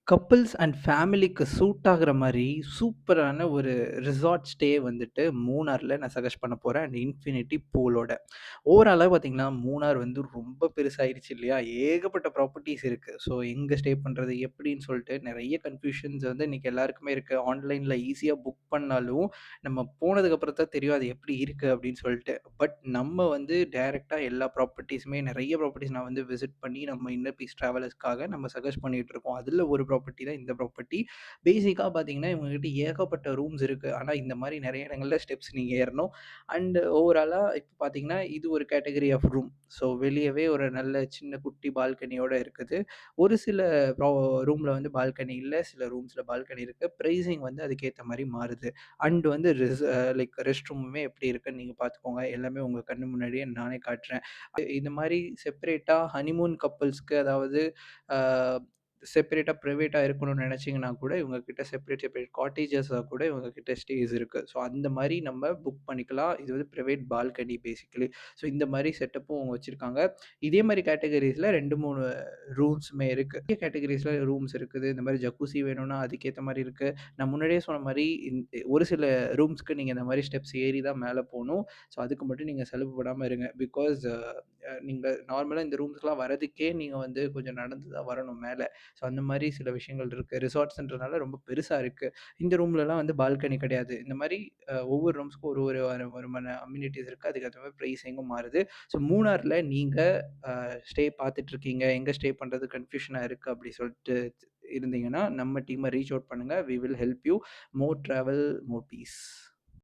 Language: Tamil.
கப்பிள்ஸ் அண்ட் ஃபேமிலிக்கு சூட் ஆகுற மாரி சூப்பரான ஒரு ரிசார்ட் ஸ்டே வந்துட்டு மூணார்ல நான் சஜெஸ்ட் பண்ண போறேன். அண்ட் இன்ஃபினிட்டி பூலோட. ஓவராலா பார்த்தீங்கன்னா, மூணார் வந்து ரொம்ப பெருசாயிருச்சு இல்லையா? ஏகப்பட்ட ப்ராப்பர்ட்டீஸ் இருக்கு. ஸோ எங்க ஸ்டே பண்றது? எப்படின்னு சொல்லிட்டு நெறைய கன்ஃப்யூஷன்ஸ் வந்து இன்னைக்கு எல்லாருக்குமே இருக்கு. ஆன்லைன்ல ஈஸியா புக் பண்ணாலும், நம்ம போனதுக்கு அப்புறம் தான் தெரியும் அது எப்படி இருக்கு அப்படின்னு சொல்லிட்டு. பட் நம்ம வந்து டைரக்ட்டா எல்லா ப்ராப்பர்ட்டீஸுமே நெறைய ப்ராப்பர்ட்டீஸ் நான் வந்து விசிட் பண்ணி நம்ம இன்னர் பீஸ் டிராவலர்ஸ்க்காக நம்ம சஜெஸ்ட் பண்ணிட்டு இருக்கோம். அதுல ஒரு ப்ராப்பர்ட்டி தான் இந்த ப்ராப்பர்ட்டி. பேசிக்கா பார்த்தீங்கன்னா, இவங்ககிட்ட ஏகப்பட்ட ரூம்ஸ் இருக்கு. ஆனா இந்த மாரி நெறைய இடங்கள்ல ஸ்டெப்ஸ் நீங்க ஏறணும். அண்ட் ஓவராலா இப்ப பார்த்தீங்கன்னா, இது ஒரு கேட்டகரி ஆஃப் ரூம். ஸோ வெளியவே ஒரு நல்ல சின்ன குட்டி பால்கனியோட இருக்குது. ஒரு சில ப்ரா ரூம்ல வந்து பால்கனி இல்ல. சில ரூம்ஸ்ல பால்கனி இருக்கு. பிரைசிங் வந்து அதுக்கேத்த மாரி மாறுது. அண்ட் வந்து லைக் ரெஸ்ட் ரூமுமே எப்படி இருக்குன்னு நீங்க பார்த்துக்கோங்க. எல்லாமே உங்க கண்ணு முன்னாடியே நானே காட்டுறேன். இந்த மாரி செப்பரேட்டா ஹனிமூன் கப்பிள்ஸ்க்கு அதாவது ஆ செப்பரேட்டா பிரைவேட்டா இருக்கணும்னு நெனச்சீங்கன்னா கூட, இவங்க கிட்ட செப்பரேட் காட்டேஜஸா கூட இவங்க கிட்ட ஸ்டேஸ் இருக்கு. ஸோ அந்த மாரி நம்ம புக் பண்ணிக்கலாம். இது வந்து பிரைவேட் பால்கனி பேசிக்கலி. ஸோ இந்த மாரி செட்டப்பும் அவங்க வச்சிருக்காங்க. இதே மாரி கேட்டகரீஸ்ல 2, 3 ரூம்ஸுமே இருக்கு. நெறைய கேட்டகரீஸ்ல ரூம்ஸ் இருக்குது. இந்த மாரி ஜக்கூசி வேணும்னா அதுக்கேத்த மாரி இருக்கு. நான் முன்னாடியே சொன்ன மாரி ஒரு சில ரூம்ஸ்க்கு நீங்க இந்த மாரி ஸ்டெப்ஸ் ஏறி தான் மேல போணும். ஸோ அதுக்கு மட்டும் நீங்க செலவு படாம இருங்க. பிகாஸ் நீங்க நார்மலா இந்த ரூம்ஸ்க்குலாம் வரதுக்கே நீங்க வந்து கொஞ்சம் நடந்து தான் வரணும் மேல. ஸோ அந்த மாரி சில விஷயங்கள் இருக்கு. ரிசார்ட்ஸ்ன்றனால ரொம்ப பெருசா இருக்கு. இந்த ரூம்லலாம் வந்து பால்கனி கிடையாது. இந்த மாரி ஒவ்வொரு ரூம்ஸ்க்கும் ஒரு ஒரு வருமான அம்யூனிட்டீஸ் இருக்கு. அதுக்கேத்த மாரி பிரைசிங்கும் மாறுது. ஸோ மூணார்ல நீங்க ஸ்டே பார்த்துட்டு இருக்கீங்க. எங்க ஸ்டே பண்றது கன்ஃப்யூஷனா இருக்கு அப்படி சொல்லிட்டு இருந்தீங்கன்னா, நம்ம டீம்ம ரீச் அவுட் பண்ணுங்க. We will help you. More travel, more piece.